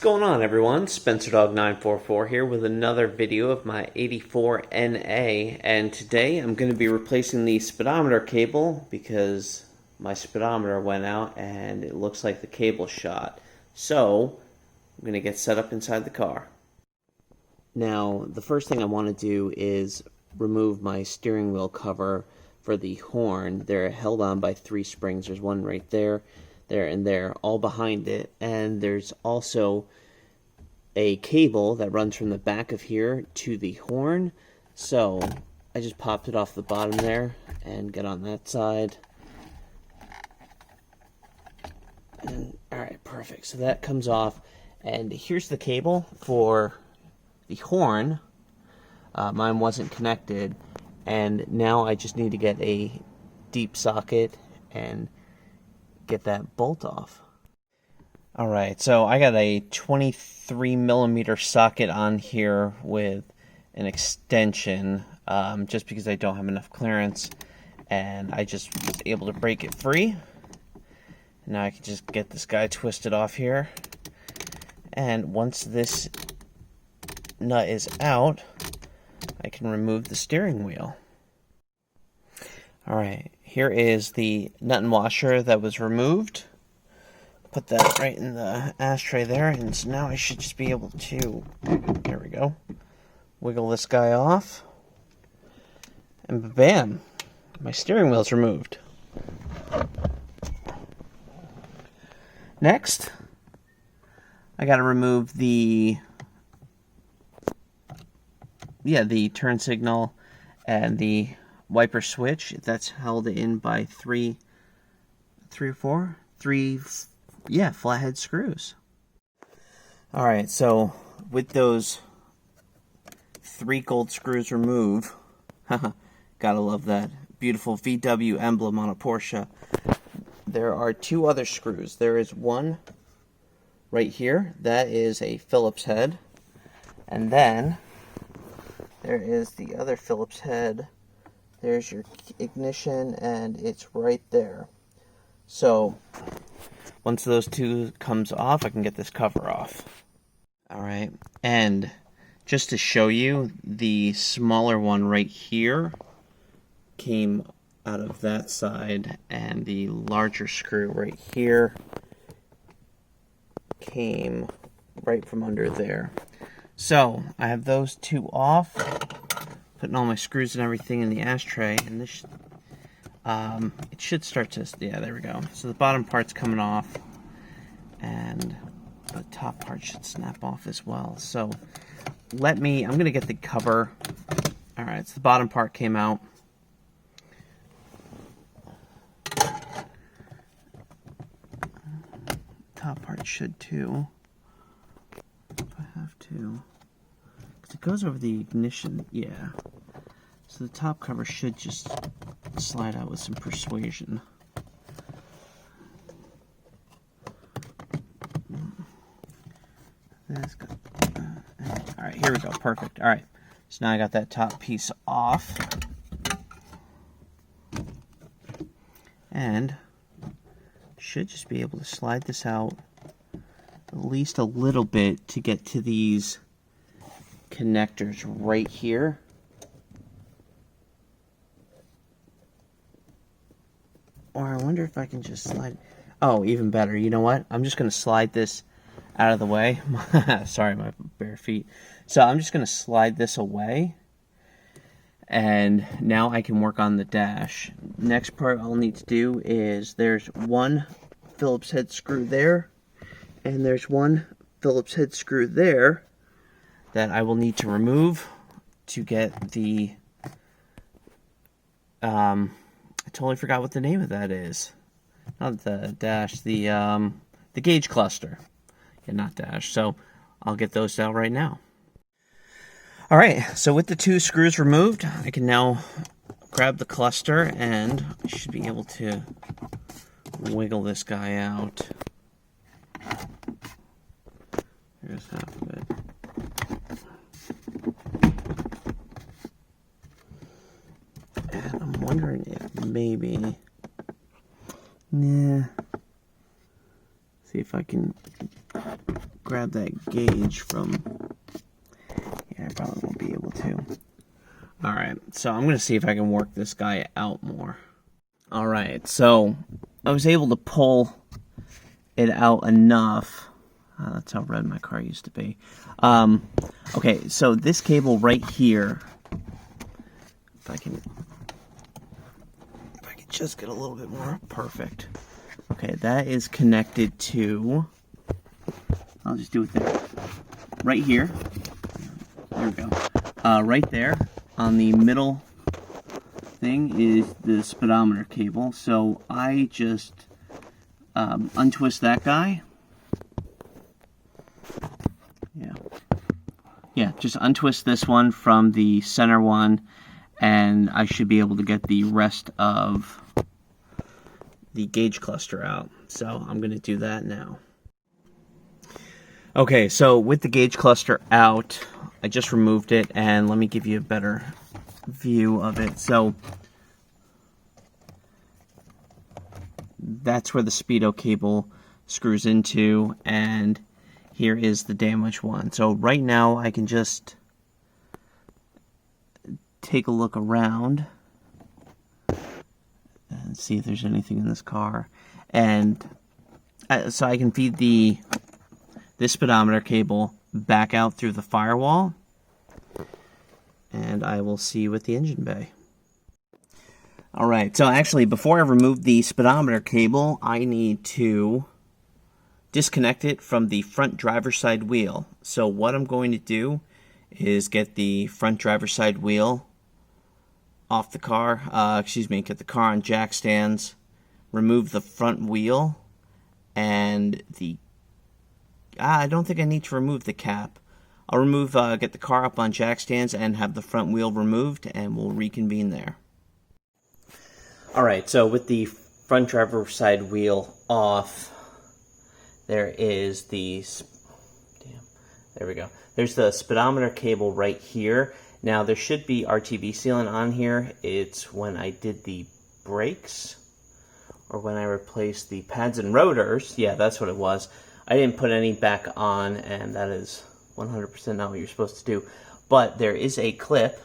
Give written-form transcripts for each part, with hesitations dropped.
going on, everyone? SpencerDog944 here with another video of my 84NA, and today I'm going to be replacing the speedometer cable because my speedometer went out and it looks like the cable shot. So I'm going to get set up inside the car. Now, the first thing I want to do is remove my steering wheel cover for the horn. They're held on by 3 springs. There's one right there, there, and there, all behind it. And there's also a cable that runs from the back of here to the horn. So I just popped it off the bottom there and get on that side. And alright, perfect. So that comes off. And here's the cable for the horn. Mine wasn't connected. And now I just need to get a deep socket and get that bolt off. Alright, so I got a 23mm socket on here with an extension, just because I don't have enough clearance, and I just was able to break it free. Now I can just get this guy twisted off here, and once this nut is out, I can remove the steering wheel. Alright, here is the nut and washer that was removed. Put that right in the ashtray there, and so now I should just be able to, there we go, wiggle this guy off, and bam, my steering wheel's removed. Next, I gotta remove the turn signal and the wiper switch. That's held in by three flathead screws. Alright, so with those 3 gold screws removed, gotta love that beautiful VW emblem on a Porsche, there are 2 other screws. There is one right here, that is a Phillips head, and then there is the other Phillips head. There's your ignition, and it's right there. So once those 2 comes off, I can get this cover off. Alright, and just to show you, the smaller one right here came out of that side, and the larger screw right here came right from under there. So I have those 2 off, putting all my screws and everything in the ashtray, and this it should start to, yeah, there we go. So the bottom part's coming off, and the top part should snap off as well. So I'm going to get the cover. Alright, so the bottom part came out. Top part should too. If I have to. Because it goes over the ignition, yeah. So the top cover should just slide out with some persuasion. Alright, here we go. Perfect. Alright, so now I got that top piece off. And should just be able to slide this out at least a little bit to get to these connectors right here. Or I wonder if I can just slide. Oh, even better. You know what? I'm just going to slide this out of the way. Sorry, my bare feet. So I'm just going to slide this away. And now I can work on the dash. Next part I'll need to do is there's one Phillips head screw there. And there's one Phillips head screw there that I will need to remove to get the I totally forgot what the name of that is. Not the dash, the gauge cluster. Yeah, not dash. So I'll get those out right now. Alright, so with the 2 screws removed, I can now grab the cluster and I should be able to wiggle this guy out. Here's half of it. And I'm wondering if maybe, see if I can grab that gauge from... Yeah, I probably won't be able to. Alright, so I'm going to see if I can work this guy out more. Alright, so I was able to pull it out enough. That's how red my car used to be. Okay, so this cable right here, if I can just get a little bit more perfect. Okay, that is connected to, I'll just do it there. Right here. There we go. Right there on the middle thing is the speedometer cable. So I just untwist that guy. Yeah, just untwist this one from the center one, and I should be able to get the rest of the gauge cluster out. So I'm going to do that now. Okay, so with the gauge cluster out, I just removed it, and let me give you a better view of it. So that's where the speedo cable screws into, and here is the damaged one. So right now I can just take a look around and see if there's anything in this car. And so I can feed this speedometer cable back out through the firewall, and I will see you at the engine bay. Alright, so actually before I remove the speedometer cable, I need to disconnect it from the front driver's side wheel. So what I'm going to do is get the front driver's side wheel off the car, get the car on jack stands, remove the front wheel, and I don't think I need to remove the cap. I'll get the car up on jack stands and have the front wheel removed, and we'll reconvene there. Alright, so with the front driver's side wheel off, there is there's the speedometer cable right here. Now there should be RTB sealant on here. It's when I did the brakes, or when I replaced the pads and rotors. Yeah, that's what it was. I didn't put any back on, and that is 100% not what you're supposed to do. But there is a clip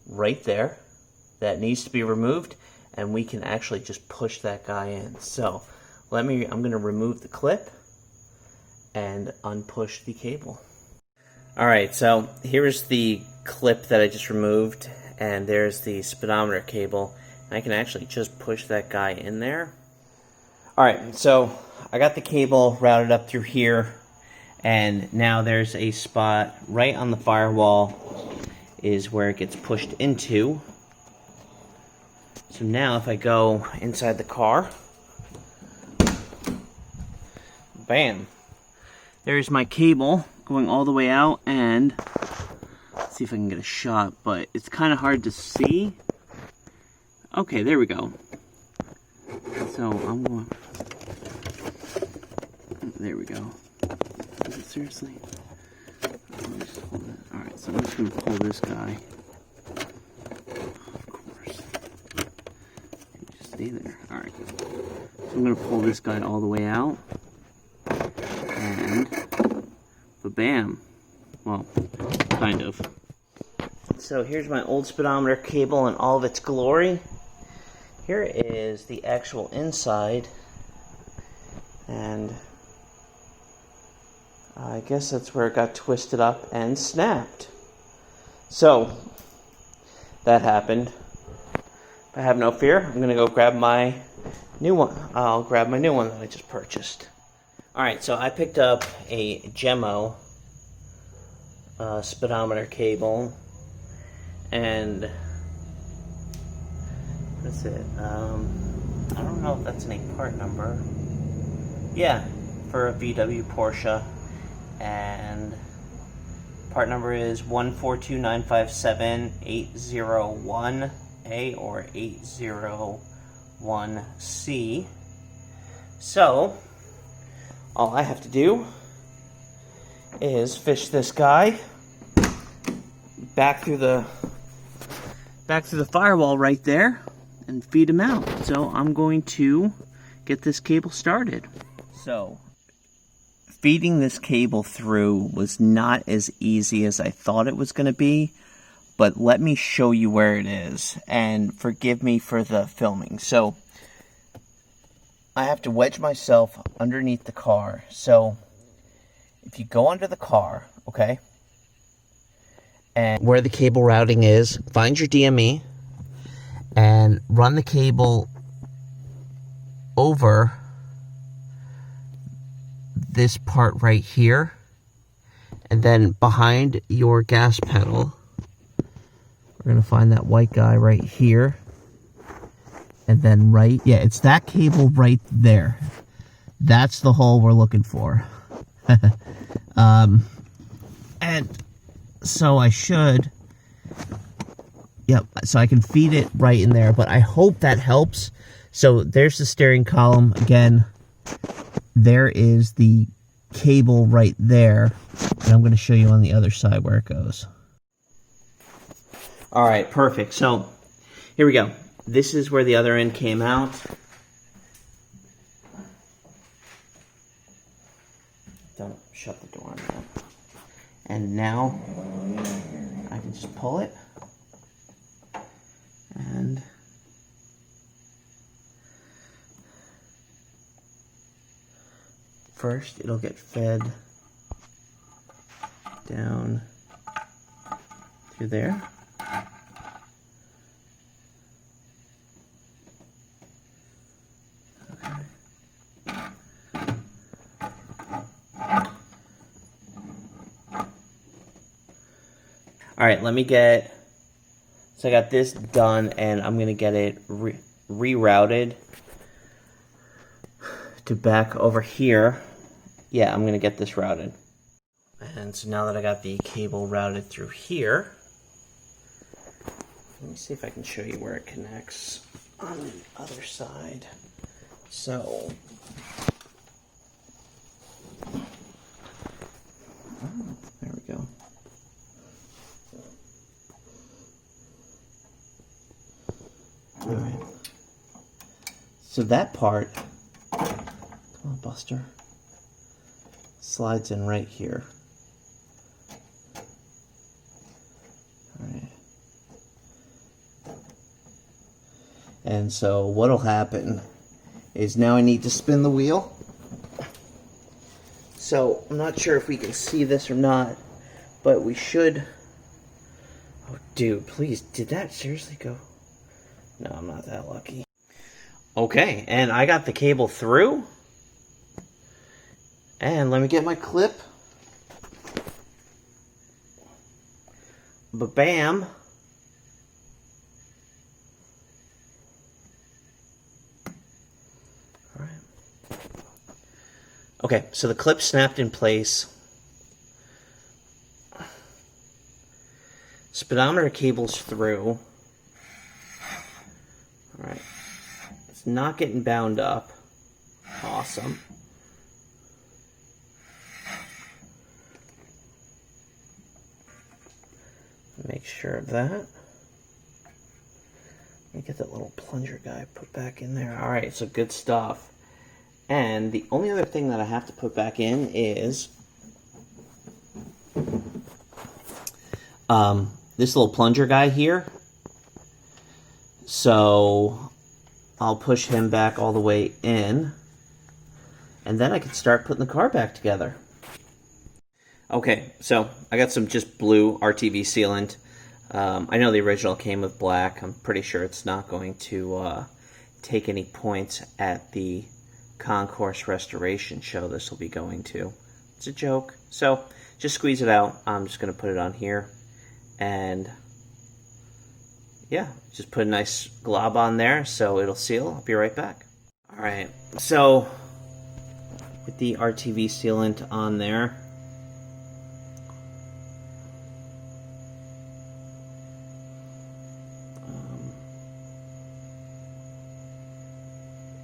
right there that needs to be removed, and we can actually just push that guy in. So I'm going to remove the clip and unpush the cable. Alright, so here's the clip that I just removed, and there's the speedometer cable. And I can actually just push that guy in there. Alright, so I got the cable routed up through here, and now there's a spot right on the firewall is where it gets pushed into. So now if I go inside the car, bam, there's my cable going all the way out, and let's see if I can get a shot, but it's kind of hard to see. Okay, there we go. So I'm going, there we go. Is it seriously? Alright, so I'm just going to pull this guy. Of course. Just stay there. Alright. So I'm going to pull this guy all the way out. And ba-bam. Well, kind of. So here's my old speedometer cable in all of its glory. Here is the actual inside. And I guess that's where it got twisted up and snapped. So that happened. But have no fear. I'm going to go grab my new one. I'll grab my new one that I just purchased. Alright, so I picked up a Gemmo speedometer cable, and that's it. I don't know if that's any part number. Yeah, for a VW Porsche, and part number is 142957801A or 801C. So all I have to do is fish this guy back through the firewall right there and feed him out. So I'm going to get this cable started. So feeding this cable through was not as easy as I thought it was going to be, but let me show you where it is, and forgive me for the filming. So I have to wedge myself underneath the car. So if you go under the car, okay, and where the cable routing is, find your DME and run the cable over this part right here, and then behind your gas pedal we're gonna find that white guy right here, and then it's that cable right there. That's the hole we're looking for. And so I should, so I can feed it right in there, but I hope that helps. So there's the steering column again. There is the cable right there, and I'm going to show you on the other side where it goes. All right, perfect. So here we go. This is where the other end came out. Don't shut the door on that. And now I can just pull it, and first it'll get fed down through there. All right, let me get, so I got this done, and I'm gonna get it rerouted to back over here. Yeah, I'm gonna get this routed. And so now that I got the cable routed through here, let me see if I can show you where it connects on the other side. So, there we go. All right. So that part, come on, Buster, slides in right here. All right. And so what'll happen is now I need to spin the wheel. So I'm not sure if we can see this or not, but we should. Oh, dude, please, did that seriously go? No, I'm not that lucky. Okay, and I got the cable through. And let me get my clip. Ba-bam. All right. Okay, so the clip snapped in place. Speedometer cable's through. Alright, it's not getting bound up. Awesome. Make sure of that. Let me get that little plunger guy put back in there. Alright, so good stuff. And the only other thing that I have to put back in is this little plunger guy here. So I'll push him back all the way in, and then I can start putting the car back together. Okay, so I got some just blue RTV sealant. I know the original came with black. I'm pretty sure it's not going to take any points at the Concourse Restoration show this will be going to. It's a joke. So just squeeze it out. I'm just going to put it on here, and yeah, just put a nice glob on there so it'll seal. I'll be right back. All right, so with the RTV sealant on there,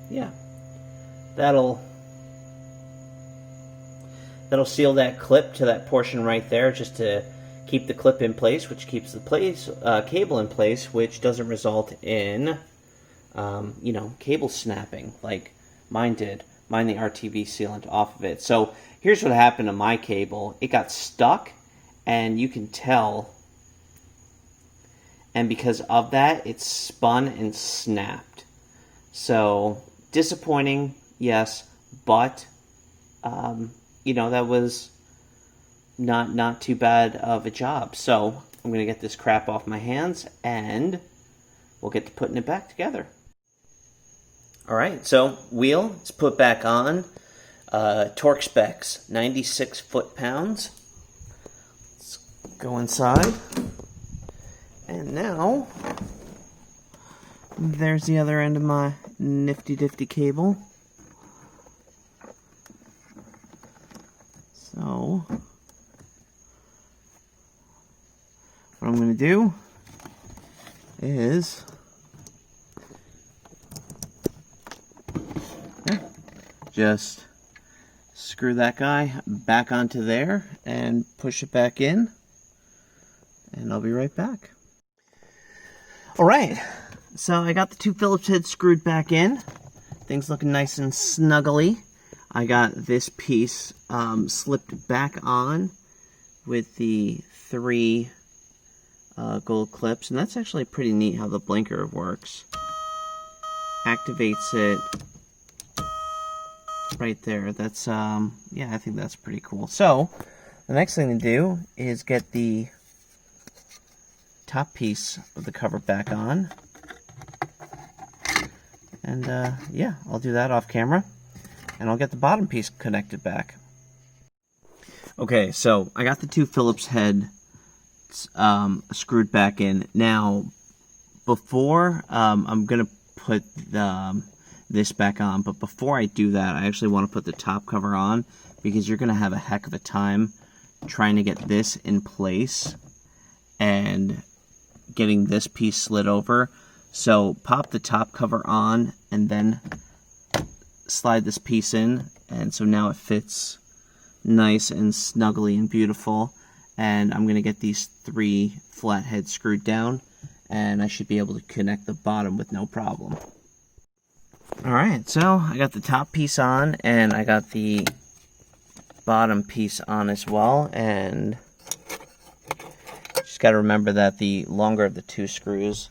yeah, that'll seal that clip to that portion right there, just to keep the clip in place, which keeps the cable in place, which doesn't result in, cable snapping like mine did. mine the RTV sealant off of it. So here's what happened to my cable. It got stuck, and you can tell. And because of that, it spun and snapped. So disappointing, yes, but you know, that was not too bad of a job. So I'm gonna get this crap off my hands, and we'll get to putting it back together. All right, so wheel is put back on. Torque specs, 96 foot-pounds. Let's go inside. And now, there's the other end of my nifty-difty cable. So, what I'm going to do is just screw that guy back onto there and push it back in, and I'll be right back. Alright, so I got the two Phillips heads screwed back in. Things looking nice and snuggly. I got this piece slipped back on with the 3 gold clips, and that's actually pretty neat how the blinker works. Activates it right there. That's, yeah, I think that's pretty cool. So, the next thing to do is get the top piece of the cover back on. And, yeah, I'll do that off camera. And I'll get the bottom piece connected back. Okay, so I got the two Phillips heads screwed back in. Now, before I'm going to put this back on, but before I do that, I actually want to put the top cover on, because you're going to have a heck of a time trying to get this in place and getting this piece slid over. So pop the top cover on and then slide this piece in, and so now it fits nice and snuggly and beautiful. And I'm going to get these 3 flatheads screwed down, and I should be able to connect the bottom with no problem. Alright, so I got the top piece on, and I got the bottom piece on as well, and just got to remember that the longer of the 2 screws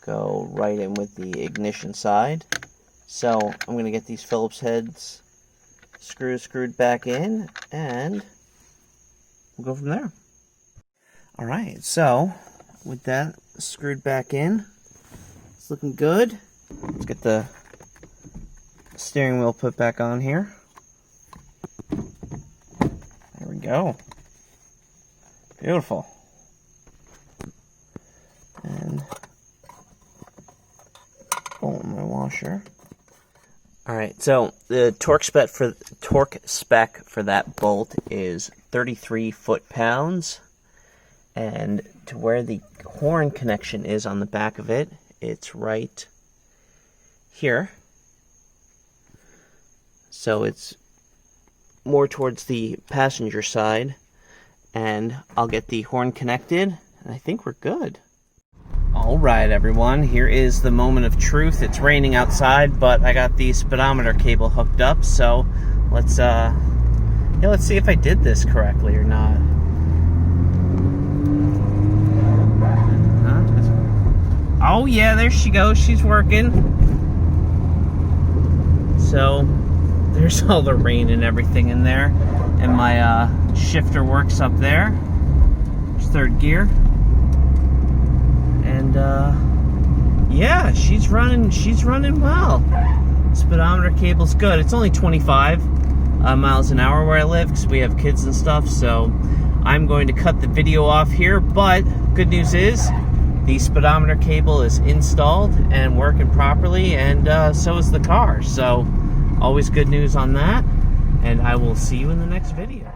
go right in with the ignition side. So I'm going to get these Phillips heads screwed back in, and we'll go from there. Alright, so with that screwed back in, it's looking good. Let's get the steering wheel put back on here. There we go. Beautiful. And bolt my washer. Alright, so the torque spec for that bolt is 33 foot-pounds, and to where the horn connection is on the back of it, it's right here. So it's more towards the passenger side, and I'll get the horn connected, and I think we're good. Alright everyone, here is the moment of truth. It's raining outside, but I got the speedometer cable hooked up, so let's see if I did this correctly or not. Oh yeah, there she goes, she's working. So, there's all the rain and everything in there, and my shifter works up there. There's 3rd gear. And yeah, she's running well. Speedometer cable's good. It's only 25 miles an hour where I live, because we have kids and stuff, so I'm going to cut the video off here. But good news is the speedometer cable is installed and working properly, and so is the car. So always good news on that, and I will see you in the next video.